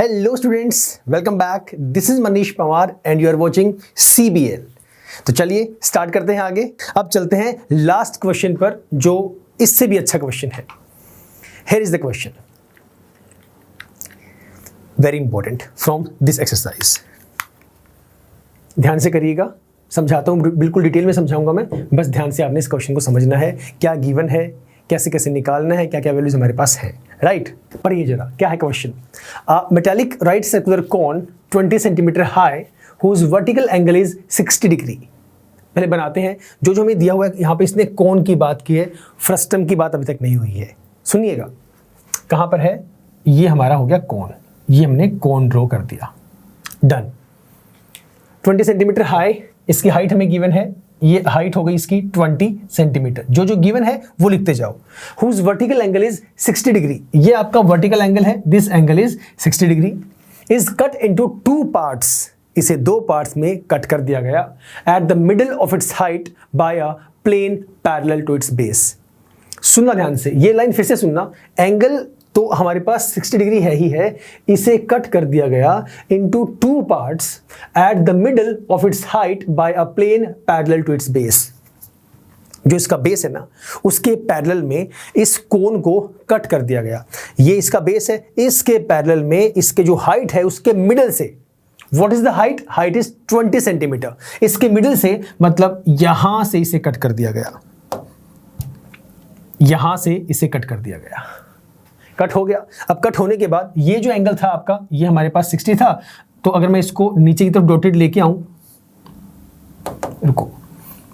Hello students, welcome back. This is Manish Pawar and you are watching CBL। तो चलिए start करते हैं आगे। अब चलते हैं लास्ट क्वेश्चन पर, जो इससे भी अच्छा क्वेश्चन है। Here is the question, very important from this exercise. ध्यान से करिएगा, समझाता हूं, बिल्कुल डिटेल में समझाऊंगा मैं, बस ध्यान से आपने इस क्वेश्चन को समझना है। क्या गिवन है, कैसे कैसे निकालना है, क्या क्या वैल्यूज हमारे पास है, राइट। पढ़िए जरा, क्या है question. Metallic right circular cone 20 centimetre high whose vertical angle is 60 degree. पहले बनाते हैं जो हमें दिया हुआ है। यहाँ पे इसने कोन की बात की है, फ्रस्टम की बात अभी तक नहीं हुई है। सुनिएगा, कहाँ पर है, ये हमारा हो गया कोन, ये हमने कोन ड्रॉ कर दिया, डन। 20 सेंटीमीटर हाई, इसकी हाइट हमें गिवन है, ये हाइट हो गई इसकी 20 सेंटीमीटर। जो गिवन है वो लिखते जाओ। Whose vertical angle is 60 degree, ये आपका वर्टिकल एंगल है, this angle is 60 degree. Is cut into 2 parts, इसे 2 पार्ट्स में कट कर दिया गया। At the middle of its height by a plane parallel to its base. सुनना ध्यान से, ये लाइन फिर से सुनना। एंगल तो हमारे पास 60 डिग्री है ही है, इसे कट कर दिया गया into 2 parts at the middle of its height by a plane parallel to its base. जो इसका बेस है ना, उसके पैरेलल में इस कोन को कट कर दिया गया। ये इसका बेस है, इसके पैरेलल में इसके जो हाइट है उसके मिडल से, what is the height, height is 20 centimetre. इसके मिडल से मतलब यहां से इसे कट कर दिया गया, यहां से इसे कट कर दिया गया, कट हो गया। अब कट होने के बाद ये जो एंगल था आपका, ये हमारे पास 60 था, तो अगर मैं इसको नीचे की तरफ डॉटेड लेके आऊं, रुको,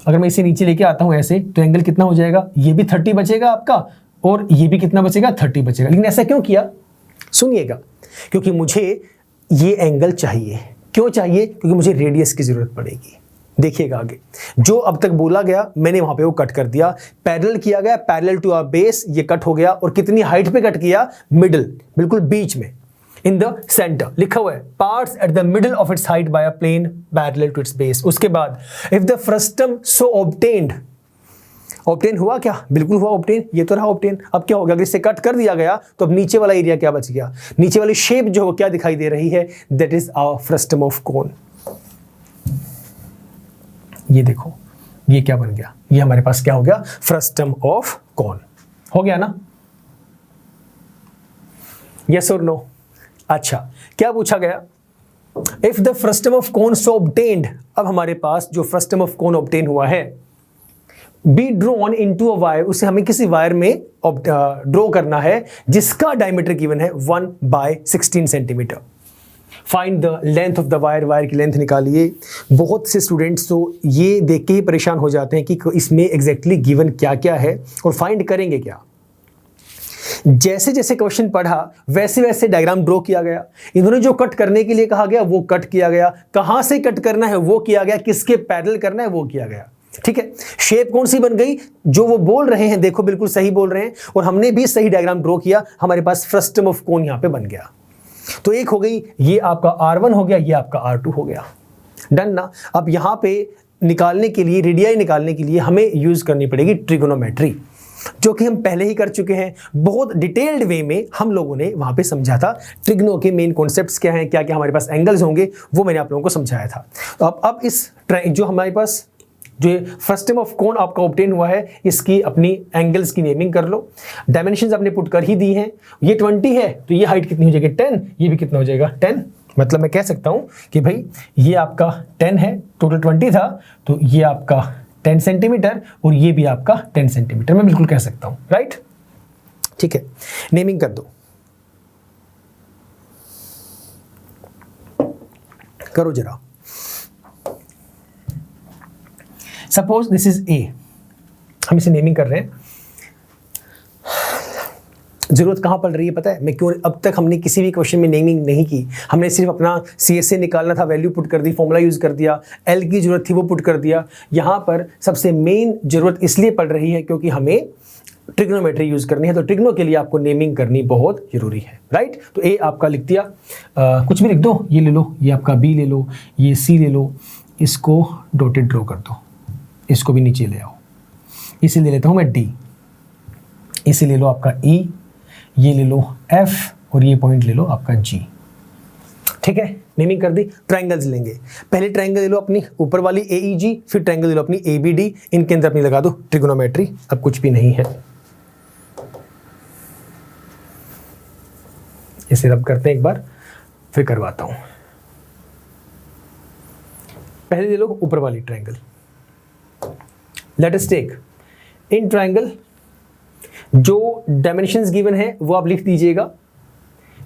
अगर मैं इसे नीचे लेके आता हूं ऐसे, तो एंगल कितना हो जाएगा, ये भी 30 बचेगा आपका, और ये भी कितना बचेगा, 30 बचेगा। लेकिन ऐसा क्यों किया, सुनिएगा, क्योंकि मुझे ये एंगल चाहिए। क्यों चाहिए, क्योंकि मुझे रेडियस की जरूरत पड़ेगी। देखिएगा आगे, जो अब तक बोला गया मैंने वहां पे वो कट कर दिया, पैरेलल किया गया, पैरेलल टू आवर बेस, ये कट हो गया। और कितनी हाइट पे कट किया, मिडल, बिल्कुल बीच में, इन द सेंटर लिखा हुआ है, parts at the middle of its height by a plane parallel to its base. उसके बाद if the frustum so obtained, obtain हुआ क्या, बिल्कुल हुआ ऑब्टेन, ये तो रहा ऑब्टेन। अब क्या होगा, अगर इसे कट कर दिया गया तो अब नीचे वाला एरिया क्या बच गया, नीचे वाली शेप जो क्या दिखाई दे रही है, that is our frustum of cone. ये देखो, ये क्या बन गया, ये हमारे पास क्या हो गया, फ्रस्टम ऑफ कोन हो गया ना। यस और नो। अच्छा, क्या पूछा गया, if the frustum of cone so obtained. अब हमारे पास जो फ्रस्टम ऑफ कोन ऑब्टेन हुआ है, B drawn into a wire, उसे हमें किसी वायर में ड्रॉ करना है जिसका डायमीटर गिवन है 1/16 centimetre. Find the length of the wire, wire की लेंथ निकालिए। बहुत से स्टूडेंट्स तो ये देख के ही परेशान हो जाते हैं कि इसमें एग्जैक्टली गिवन क्या क्या है और फाइंड करेंगे क्या। जैसे जैसे क्वेश्चन पढ़ा वैसे वैसे डायग्राम ड्रॉ किया गया। इन्होंने जो कट करने के लिए कहा गया वो कट किया गया, कहां से कट करना है वो किया गया, किसके पैरेलल करना है वो किया गया। ठीक है, शेप कौन सी बन गई, जो वो बोल रहे हैं, देखो बिल्कुल सही बोल रहे हैं, और हमने भी सही डायग्राम ड्रॉ किया, हमारे पास फ्रस्टम ऑफ कोन यहां पे बन गया। तो एक हो गई, ये आपका R1 हो गया, ये आपका R2 हो गया, डन ना। अब यहां पे निकालने के लिए, रेडियाई निकालने के लिए हमें यूज करनी पड़ेगी ट्रिगोनोमेट्री, जो कि हम पहले ही कर चुके हैं। बहुत डिटेल्ड वे में हम लोगों ने वहां पे समझा था ट्रिग्नो के मेन कॉन्सेप्ट्स क्या हैं, क्या क्या हमारे पास एंगल्स होंगे, वो मैंने आप लोगों को समझाया था। तो अब इस जो हमारे पास जो फ्रस्टम ऑफ कोन आपका ऑब्टेन हुआ है, इसकी अपनी एंगल्स की नेमिंग कर लो। डायमेंशंस आपने पुट कर ही दी हैं। ये 20 है तो ये हाइट कितनी हो जाएगी, 10। ये भी कितना हो जाएगा, 10। मतलब मैं कह सकता हूं कि भाई ये आपका 10 है, टोटल 20 था, तो ये आपका 10 सेंटीमीटर और ये भी आपका 10 सेंटीमीटर, मैं बिल्कुल कह सकता हूं, राइट। ठीक है, नेमिंग कर दो, करो जरा। सपोज दिस इज ए, हम इसे नेमिंग कर रहे हैं। जरूरत कहां पड़ रही है पता है, मैं क्यों, अब तक हमने किसी भी क्वेश्चन में नेमिंग नहीं की, हमने सिर्फ अपना CSA निकालना था, वैल्यू पुट कर दी, फॉर्मूला यूज कर दिया, L की जरूरत थी वो पुट कर दिया। यहां पर सबसे मेन जरूरत इसलिए पड़ रही है क्योंकि हमें ट्रिग्नोमेट्री यूज करनी है, तो ट्रिग्नो के लिए आपको नेमिंग करनी बहुत जरूरी है, राइट। तो ए आपका लिख दिया, कुछ भी लिख दो, ये ले लो, ये आपका B ले लो, ये C ले लो, इसको डॉटेड ड्रॉ कर दो, इसको भी नीचे ले आओ, इसे ले लेता हूं मैं D, इसे ले लो आपका E, ये ले लो F, और ये पॉइंट ले लो आपका G। ठीक है, नेमिंग कर दी। ट्रायंगल्स लेंगे, पहले ट्रायंगल ले लो अपनी ऊपर वाली AEG, फिर ट्रायंगल ले लो अपनी ABD, इनके अंदर अपनी लगा दो ट्रिगोनोमेट्री। अब कुछ भी नहीं है, इसे रब करते हैं एक बार, फिर करवाता हूं। पहले ले लो ऊपर वाली ट्रायंगल। Let us take in triangle, जो डायमेंशंस गिवन है वो आप लिख दीजिएगा।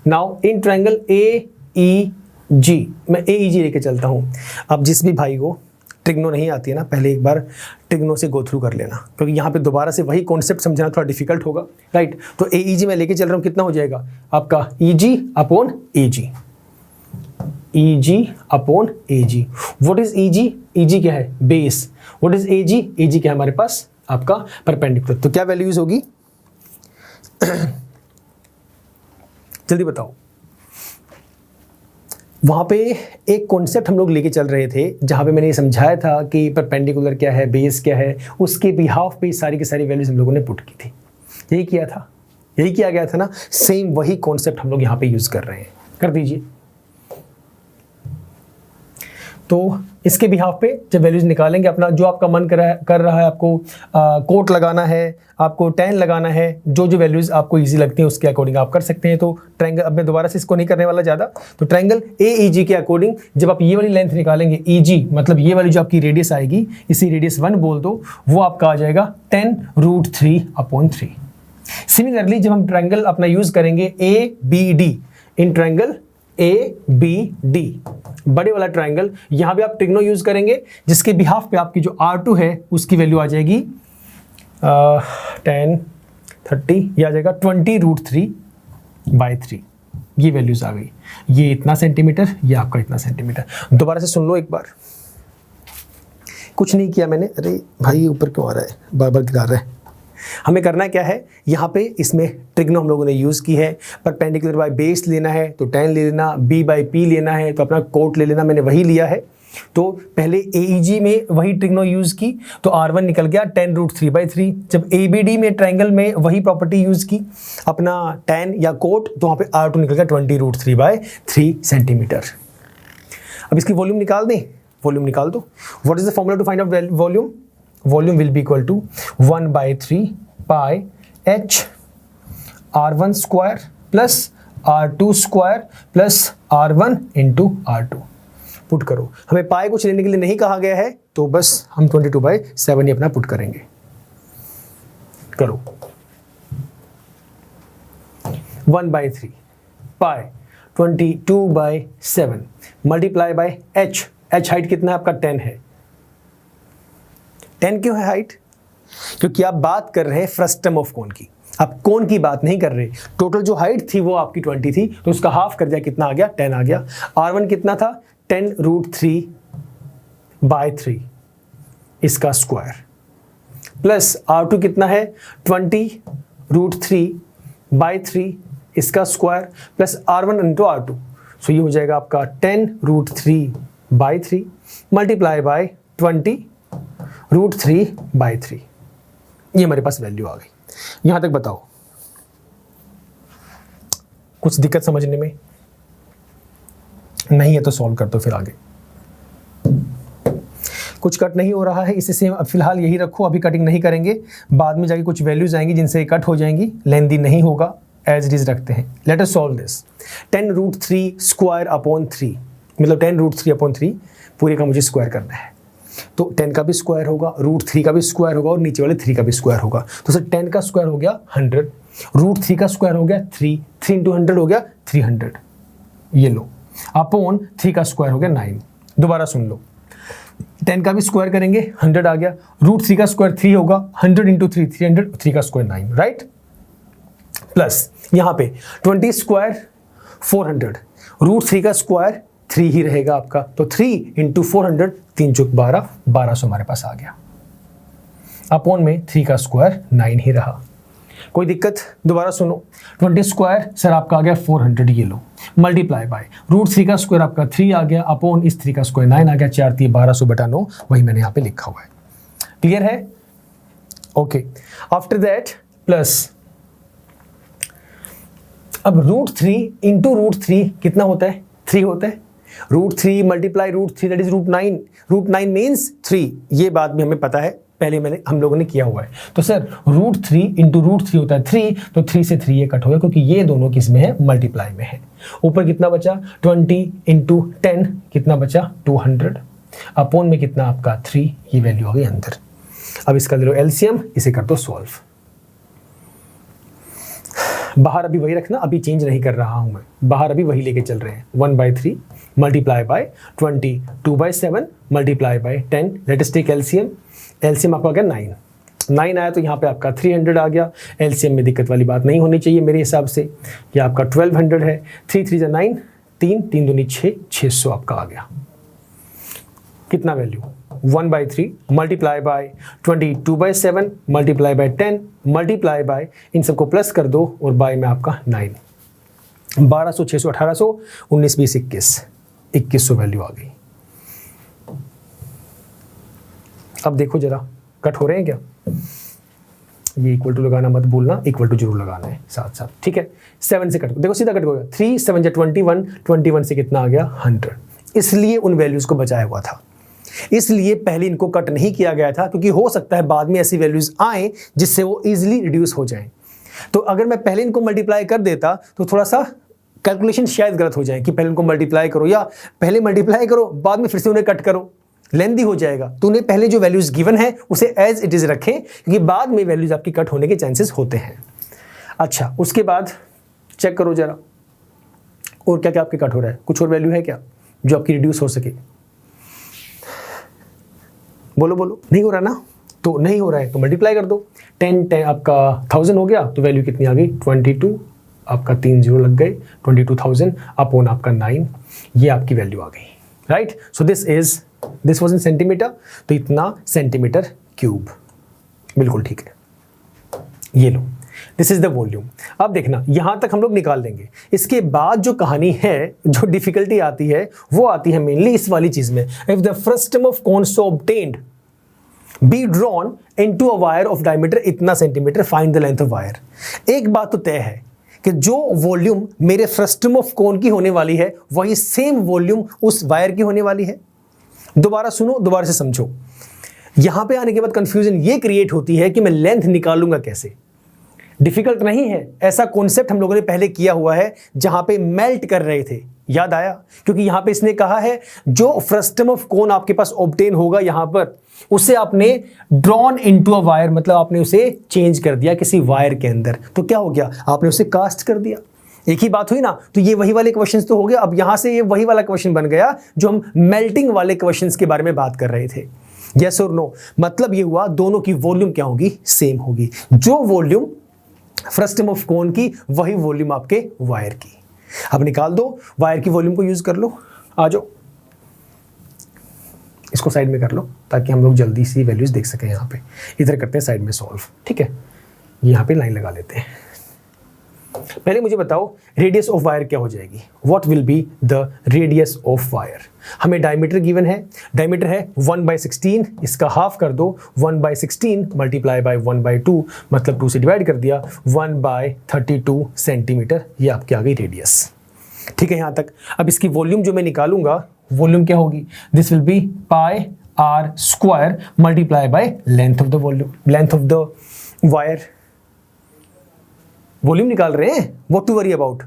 नाउ इन ट्रायंगल AEG, मैं AEG लेके चलता हूं। अब जिस भी भाई को ट्रिग्नो नहीं आती है ना, पहले एक बार ट्रिग्नो से गो थ्रू कर लेना, क्योंकि यहाँ पे दोबारा से वही कॉन्सेप्ट समझना थोड़ा डिफिकल्ट होगा, राइट। तो AEG मैं लेके चल रहा हूँ, कितना हो जाएगा आपका EG upon AG, EG upon AG। What is EG? EG क्या है? Base. What is AG? AG क्या है हमारे पास? आपका परपेंडिकुलर। तो क्या वैल्यूज होगी जल्दी बताओ। वहाँ पे एक कॉन्सेप्ट हम लोग लेके चल रहे थे, जहाँ पे मैंने ये समझाया था कि परपेंडिकुलर क्या है, बेस क्या है, उसके बिहाफ पे सारी की सारी वैल्यूज हम लोगों ने पुट की थी। यही किया था, यही किया गया था ना। सेम वही कॉन्सेप्ट हम लोग यहाँ पे यूज कर रहे हैं, कर दीजिए। तो इसके बिहाफ पे जब वैल्यूज निकालेंगे, अपना जो आपका मन कर रहा है, आपको कोट लगाना है, आपको tan लगाना है, जो जो वैल्यूज आपको इजी लगती हैं उसके अकॉर्डिंग आप कर सकते हैं। तो ट्रायंगल, अब मैं दोबारा से इसको नहीं करने वाला ज़्यादा, तो ट्रायंगल AEG के अकॉर्डिंग जब आप ये वाली लेंथ निकालेंगे, EG मतलब ये वाली जो आपकी रेडियस आएगी, इसी रेडियस 1 बोल दो, वो आपका आ जाएगा 10√3/3। सिमिलरली जब हम ट्रायंगल अपना यूज करेंगे ABD, इन ट्रायंगल ABD, बड़े वाला ट्रायंगल, यहां भी आप ट्रिग्नो यूज करेंगे, जिसके बिहाफ पे आपकी जो R2 है उसकी वैल्यू आ जाएगी 10, 30, ये आ जाएगा 20√3/3। ये वैल्यूज आ गई, ये इतना सेंटीमीटर, ये आपका इतना सेंटीमीटर। दोबारा से सुन लो एक बार, कुछ नहीं किया मैंने। अरे भाई ऊपर क्यों आ रहा है, बार बार गिरा रहा है। हमें करना क्या है, यहाँ पे इसमें ट्रिग्नो हम लोगों ने यूज़ की है। परपेंडिकुलर बाय बेस लेना है तो tan ले लेना, B/P लेना है तो अपना कोट ले लेना, मैंने वही लिया है। तो पहले AEG में वही ट्रिग्नो यूज़ की, तो R1 निकल गया 10√3/3। जब ABD में ट्रायंगल में वही प्रॉपर्टी यूज़ की, अपना tan या कोट, तो वहाँ पे R2 निकल गया 20√3/3 सेंटीमीटर। अब इसकी वॉल्यूम निकाल दें, वॉल्यूम निकाल दो। What is the formula to find out volume? Volume will be equal to 1/3 pi h R1 square plus R2 square plus R1 into R2। Put करो, हमें पाई कुछ लेने के लिए नहीं कहा गया है, तो बस हम 22/7 ही अपना पुट करेंगे। करो 1/3 pi 22/7 multiply bye h। h height कितना है आपका? 10 है। 10 क्यों है हाइट? क्योंकि आप बात कर रहे हैं फ्रस्टम ऑफ कोन की, आप कोन की बात नहीं कर रहे। टोटल जो हाइट थी वो आपकी 20 थी, तो उसका हाफ कर दिया, कितना आ गया? 10 आ गया। R1 कितना था? 10√3/3 इसका स्क्वायर, प्लस R2 कितना है? 20√3/3 इसका square, plus R1 into R2। सो ये हो जाएगा आपका 10√3/3 मल्टीप्लाई बाय 20√3/3। ये हमारे पास वैल्यू आ गई। यहां तक बताओ, कुछ दिक्कत समझने में? नहीं है तो सॉल्व कर दो फिर आगे। कुछ कट नहीं हो रहा है, इसे सेम फिलहाल यही रखो, अभी कटिंग नहीं करेंगे। बाद में जाके कुछ वैल्यूज आएंगी जिनसे कट हो जाएंगी, लेंथी नहीं होगा, एज इट इज रखते हैं। Let us solve this. 10√3² 3 मतलब 10√3/3 पूरे का मुझे स्क्वायर करना है। तो 10 का भी स्क्वायर होगा, √3 का भी स्क्वायर होगा और नीचे वाले 3 का भी स्क्वायर होगा। तो सर 10 का स्क्वायर हो गया 100, √3 का स्क्वायर हो गया 3 इंटू 100 हो गया 300, ये लो, अपॉन 3 का स्क्वायर हो गया 9। दोबारा सुन लो, 10 का भी स्क्वायर करेंगे 100 आ गया, √3 का स्क्वायर 3 होगा, 100 इंटू 3 300, 3 का स्क्वायर 9, राइट। प्लस यहाँ पे 20 स्क्वायर 400, √3 का स्क्वायर 3 ही रहेगा आपका, तो 3 इंटू 400, 3 चौक 12, 1200 हमारे पास आ गया। अपॉन में 3 का स्क्वायर 9 ही रहा। कोई दिक्कत? दोबारा सुनो, 20 स्क्वायर सर आपका आ गया 400, ये लो, मल्टीप्लाई बाय √3 का स्क्वायर आपका 3 आ गया, अपॉन इस 3 का स्क्वायर 9 आ गया, 4 3 1200/9, वही मैंने यहाँ पे लिखा हुआ है। क्लियर है? ओके। आफ्टर दैट प्लस, अब √3 इंटू √3 कितना होता है? 3 होता है, √3 मल्टीप्लाई √3 दैट इज √9, √9 मीन्स 3, ये बात भी हमें पता है, पहले हम लोगों ने किया हुआ है। तो सर √3 इंटू √3 होता है 3, तो 3 से 3 ये कट हो गया क्योंकि ये दोनों किस में है, मल्टीप्लाई में है। ऊपर कितना बचा 20 इंटू 10 कितना बचा 200, अपॉन में कितना आपका 3, ये वैल्यू आ गई अंदर। अब इसका ले लो एलसीएम, इसे कर दो सॉल्व। बाहर अभी वही रखना, अभी चेंज नहीं कर रहा हूं मैं, बाहर अभी वही लेके चल रहे हैं। 1/3 multiply by 20, 2/7 multiply by 10, let us take LCM. LCM आपका आ गया 9 आया, तो यहाँ पे आपका 300 आ गया। एलसीएम में दिक्कत वाली बात नहीं होनी चाहिए मेरे हिसाब से। ये आपका 1200 है, 3 3 9, 3 दूनी 6, 600 आपका आ गया। कितना value 1/3 multiply by 20, 2/7 multiply by 10 multiply by, इन सबको प्लस कर दो और बाय में आपका 9, 1200, 600, 1800, 19, 20, 2100 वैल्यू आ गई। अब देखो जरा कट हो रहे हैं क्या, ये इक्वल टू लगाना मत भूलना, इक्वल टू जरूर लगाना है साथ साथ, ठीक है। 7 से कट, देखो सीधा कट हो गया, 3 7 21, 21 से कितना आ गया 100, इसलिए उन वैल्यूज को बचाया हुआ था, इसलिए पहले इनको कट नहीं किया गया था, क्योंकि हो सकता है बाद में ऐसी वैल्यूज आए जिससे वो इजीली रिड्यूस हो जाएं। तो अगर मैं पहले इनको मल्टीप्लाई कर देता तो थोड़ा सा कैलकुलेशन शायद गलत हो जाए कि पहले इनको मल्टीप्लाई करो या पहले मल्टीप्लाई करो बाद में फिर से उन्हें कट करो, लेंदी हो जाएगा। तो उन्हें पहले जो वैल्यूज गिवन है उसे एज इट इज रखें, क्योंकि बाद में वैल्यूज आपकी कट होने के चांसेस होते हैं। अच्छा, उसके बाद चेक करो जरा और क्या क्या आपके कट हो रहा है, कुछ और वैल्यू है क्या जो आपकी रिड्यूस हो सके, बोलो बोलो। नहीं हो रहा ना, तो नहीं हो रहा है तो मल्टीप्लाई कर दो। 10 आपका 1000 हो गया, तो वैल्यू कितनी आ गई 22, आपका 3 0 लग गए, 22,000 अपॉन आपका 9, ये आपकी वैल्यू आ गई, right. So this was in centimetre, तो इतना सेंटीमीटर क्यूब, बिल्कुल ठीक है। ये लो, दिस इज द वॉल्यूम। अब देखना यहां तक हम लोग निकाल देंगे, इसके बाद जो कहानी है, जो डिफिकल्टी आती है वो आती है मेनली इस वाली चीज में। If the frustum of cone so obtained be drawn into a wire of diameter इतना centimetre, find the length of wire. एक बात तो तय है कि जो वॉल्यूम मेरे फ्रस्टम ऑफ कोन की होने वाली है वही सेम वॉल्यूम उस वायर की होने वाली है। दोबारा सुनो, दोबारा से समझो। यहां पे आने के बाद कंफ्यूजन ये क्रिएट होती है कि मैं लेंथ निकालूंगा कैसे। डिफिकल्ट नहीं है, ऐसा कॉन्सेप्ट हम लोगों ने पहले किया हुआ है जहां पे मेल्ट कर रहे थे, याद आया? क्योंकि यहां पे इसने कहा है जो फ्रस्टम ऑफ कोन आपके पास ऑब्टेन होगा यहां पर, उसे आपने ड्रॉन इनटू अ वायर, मतलब आपने उसे चेंज कर दिया किसी वायर के अंदर। तो क्या हो गया, आपने उसे कास्ट कर दिया। एक ही बात हुई ना। तो ये वही वाले क्वेश्चंस तो हो गया। अब यहां से ये वही वाला क्वेश्चन बन गया जो हम मेल्टिंग वाले क्वेश्चंस के बारे में बात कर रहे थे। यस और नो, मतलब ये हुआ दोनों की वॉल्यूम क्या होगी, सेम होगी। जो वॉल्यूम फ्रस्टम ऑफ कोन की वही वॉल्यूम आपके वायर की। अब निकाल दो, वायर की वॉल्यूम को यूज कर लो। आ जाओ, इसको साइड में कर लो ताकि हम लोग जल्दी सी वैल्यूज देख सकें। यहाँ पे इधर करते हैं साइड में सॉल्व, ठीक है। यहाँ पे लाइन लगा लेते हैं। पहले मुझे बताओ रेडियस ऑफ वायर क्या हो जाएगी। What will be the radius of wire. हमें डायमीटर गिवन है, डायमीटर है 1/16, इसका हाफ कर दो 1/16 मल्टीप्लाई बाय 1/2, मतलब 2 से डिवाइड कर दिया, 1/32 सेंटीमीटर। ये आपकी आ गई रेडियस, ठीक है यहाँ तक। अब इसकी वॉल्यूम जो मैं निकालूंगा, वॉल्यूम क्या होगी, this will be pi r square multiply by length of the volume, length of the wire. Volume निकाल रहे हैं, व्हाट टू वरी अबाउट।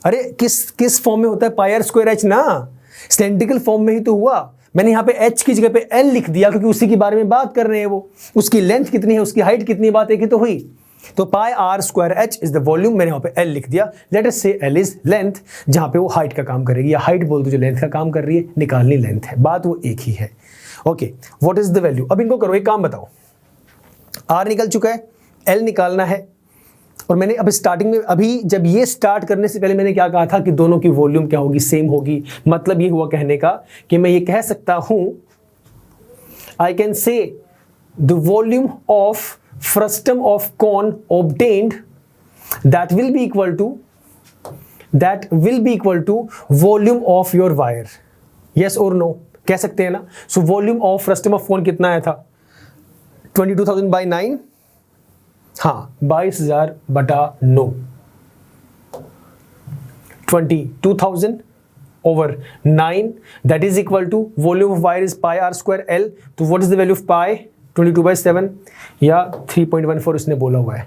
अरे किस फॉर्म में होता है, पाई आर स्क्वायर एच ना, सिलेंड्रिकल फॉर्म में ही तो हुआ। मैंने यहाँ पे एच की जगह पे एल लिख दिया क्योंकि उसी के बारे में बात कर रहे हैं वो। उसकी लेंथ कितनी है, उसकी हाइट कितनी, बात एक ही तो हुई। तो pi r square h is the volume, मैंने यहाँ पे एल लिख दिया। लेट अस से एल इज लेंथ, जहाँ पे वो हाइट का काम करेगी, या हाइट बोल दो जो लेंथ का काम कर रही है, निकालनी लेंथ है, बात वो एक ही है। Okay, what is the value. अब इनको करो, एक काम बताओ। आर निकल चुका है, एल निकालना है। और मैंने अब स्टार्टिंग में, अभी जब ये स्टार्ट करने से पहले मैंने क्या कहा था कि दोनों की वॉल्यूम क्या होगी, सेम होगी। मतलब ये हुआ कहने का कि मैं ये कह सकता हूं, I can say the volume of frustum of cone obtained that will be equal to volume of your wire. Yes और नो कह सकते हैं ना। So volume of frustum of cone कितना आया था, 22,000/9, हाँ 22,000/9, 22,000 over 9 that is equal to volume of wire is pi r square L. तो what is the value of pi? 22/7 या 3.14 उसने बोला हुआ है,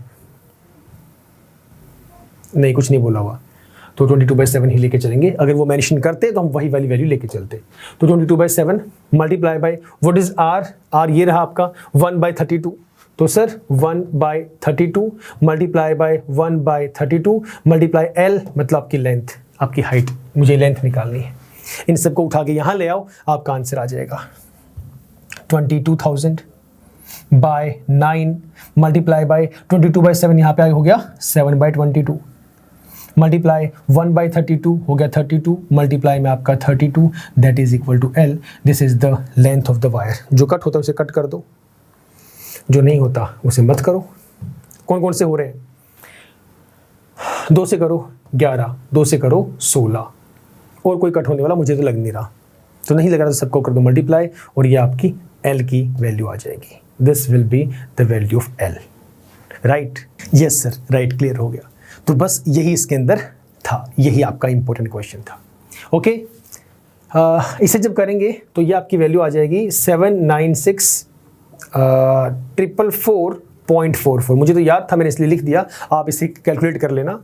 नहीं कुछ नहीं बोला हुआ, तो 22/7 ही लेके चलेंगे। अगर वो मेंशन करते तो हम वही वाली वैल्यू लेके चलते। तो 22/7 multiply by what is r, r ये रहा आपका 1/32, तो sir 1/32 multiply by 1/32 multiply L, मतलब आपकी लेंथ, आपकी हाइट, मुझे लेंथ निकालनी है। इन सबको उठा के यहाँ ले आओ, आपका आंसर आ जाएगा 22,000 बाय 9 मल्टीप्लाई बाय 22/7, यहाँ पे हो गया 7/22 मल्टीप्लाई 1/32 हो गया 32 मल्टीप्लाई में आपका 32 that is equal to L. This is the length of the wire. जो कट होता है उसे कट कर दो, जो नहीं होता उसे मत करो। कौन कौन से हो रहे हैं? 2 से करो 11, 2 से करो 16, और कोई कट होने वाला मुझे तो लग नहीं रहा, तो नहीं लग रहा तो सबको कर दो मल्टीप्लाई, और ये आपकी एल की वैल्यू आ जाएगी। This will be the value of L, right? Yes sir, right, clear हो गया। तो बस यही इसके अंदर था, यही आपका इंपॉर्टेंट क्वेश्चन था। ओके, इसे जब करेंगे तो ये आपकी वैल्यू आ जाएगी 796,444.44। मुझे तो याद था, मैंने इसलिए लिख दिया, आप इसे कैलकुलेट कर लेना।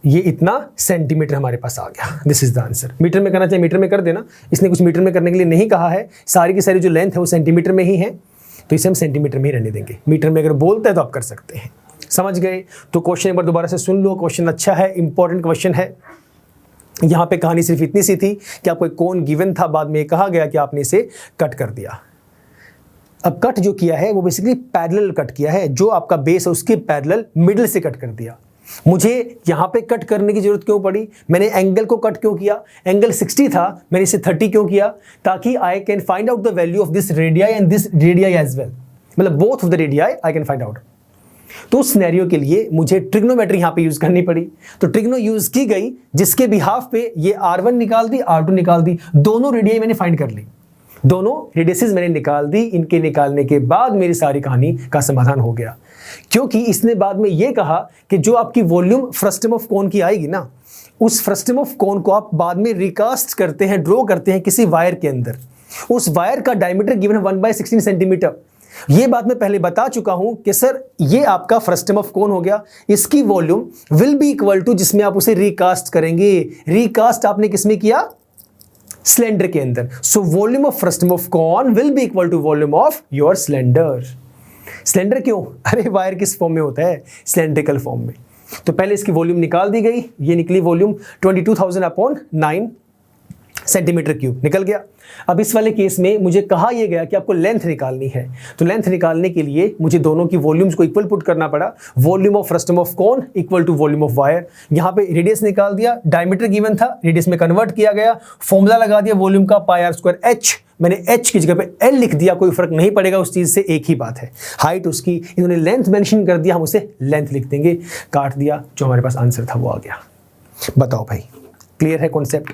ये इतना सेंटीमीटर हमारे पास आ गया। This is the answer. Metre में करना चाहिए मीटर में कर देना, इसने कुछ मीटर में करने के लिए नहीं कहा है, सारी की सारी जो लेंथ है वो सेंटीमीटर में ही है, तो इसे हम सेंटीमीटर में ही रहने देंगे। मीटर में अगर बोलते हैं तो आप कर सकते हैं। समझ गए? तो क्वेश्चन एक बार दोबारा से सुन लो, क्वेश्चन अच्छा है, इंपॉर्टेंट क्वेश्चन है। यहाँ पे कहानी सिर्फ इतनी सी थी कि आपको एक कोन गिवन था, बाद में ये कहा गया कि आपने इसे कट कर दिया। अब कट जो किया है वो बेसिकली पैरेलल कट किया है, जो आपका बेस है उसके पैरेलल मिडिल से कट कर दिया। मुझे यहाँ पे कट करने की जरूरत क्यों पड़ी? मैंने एंगल को कट क्यों किया? एंगल 60 था, मैंने इसे 30 क्यों किया? ताकि I can find out the value of this radii and this radii as well, मतलब both of the radii I can find out. तो उस सिनेरियो के लिए मुझे ट्रिग्नोमेट्री यहाँ पे यूज करनी पड़ी, तो ट्रिग्नो यूज की गई, जिसके बिहाफ पे ये R1 निकाल दी, R2 निकाल दी, दोनों रेडियाई मैंने फाइंड कर ली, दोनों रेडियसेस मैंने निकाल दी। इनके निकालने के बाद मेरी सारी कहानी का समाधान हो गया, क्योंकि इसने बाद में ये कहा कि जो आपकी वॉल्यूम फ्रस्टम ऑफ कोन की आएगी ना, उस फ्रस्टम ऑफ कोन को आप बाद में रिकास्ट करते हैं, ड्रॉ करते हैं किसी वायर के अंदर। उस वायर का डायमीटर गिवन है 1/16 सेंटीमीटर। ये बात मैं पहले बता चुका हूं कि सर ये आपका फ्रस्टम ऑफ कोन हो गया, इसकी volume will be equal to, जिसमें आप उसे रिकास्ट करेंगे। रिकास्ट आपने किसमें किया? सिलेंडर के अंदर। So volume of frustum of cone will be equal to volume of your cylinder. Cylinder क्यों? अरे वायर किस फॉर्म में होता है? सिलेंड्रिकल फॉर्म में। तो पहले इसकी वॉल्यूम निकाल दी गई, ये निकली वॉल्यूम 22,000/9 सेंटीमीटर क्यूब निकल गया। अब इस वाले केस में मुझे कहा यह गया कि आपको लेंथ निकालनी है, तो लेंथ निकालने के लिए मुझे दोनों की वॉल्यूम्स को इक्वल पुट करना पड़ा। Volume of frustum of cone equal to volume of wire. यहाँ पे रेडियस निकाल दिया, डायमीटर गिवन था, रेडियस में कन्वर्ट किया गया, फॉर्मूला लगा दिया वॉल्यूम का πr² h। मैंने h की जगह पे l लिख दिया, कोई फर्क नहीं पड़ेगा उस चीज से, एक ही बात है। हाइट उसकी, इन्होंने लेंथ मेंशन कर दिया, हम उसे लेंथ लिख देंगे। काट दिया, जो हमारे पास आंसर था वो आ गया। बताओ भाई, क्लियर है कॉन्सेप्ट?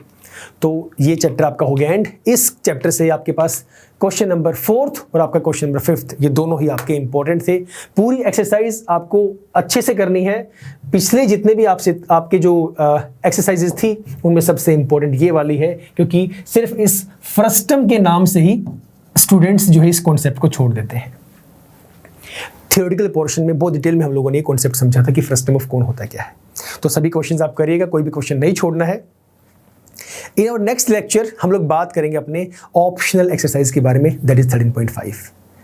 तो ये चैप्टर आपका हो गया एंड। इस चैप्टर से आपके पास क्वेश्चन नंबर 4 और आपका क्वेश्चन नंबर 5, ये दोनों ही आपके इंपॉर्टेंट थे। पूरी एक्सरसाइज आपको अच्छे से करनी है। पिछले जितने भी आपके जो एक्सरसाइजेज थी उनमें सबसे इंपॉर्टेंट ये वाली है, क्योंकि सिर्फ इस फ्रस्टम के नाम से ही स्टूडेंट्स जो है इस कॉन्सेप्ट को छोड़ देते हैं। थियोरेटिकल पोर्शन में बहुत डिटेल में हम लोगों ने ये कॉन्सेप्ट समझा था कि फ्रस्टम ऑफ कोन होता क्या है। तो सभी क्वेश्चंस आप करिएगा, कोई भी क्वेश्चन नहीं छोड़ना है। इन आवर नेक्स्ट लेक्चर हम लोग बात करेंगे अपने ऑप्शनल एक्सरसाइज के बारे में, that is 13.5,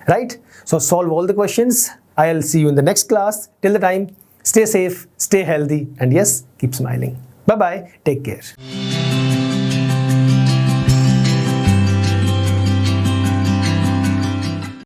right? So solve all the questions. I will see you in the next class. Till the time, stay safe, stay healthy, and yes, keep smiling. Bye bye, take care.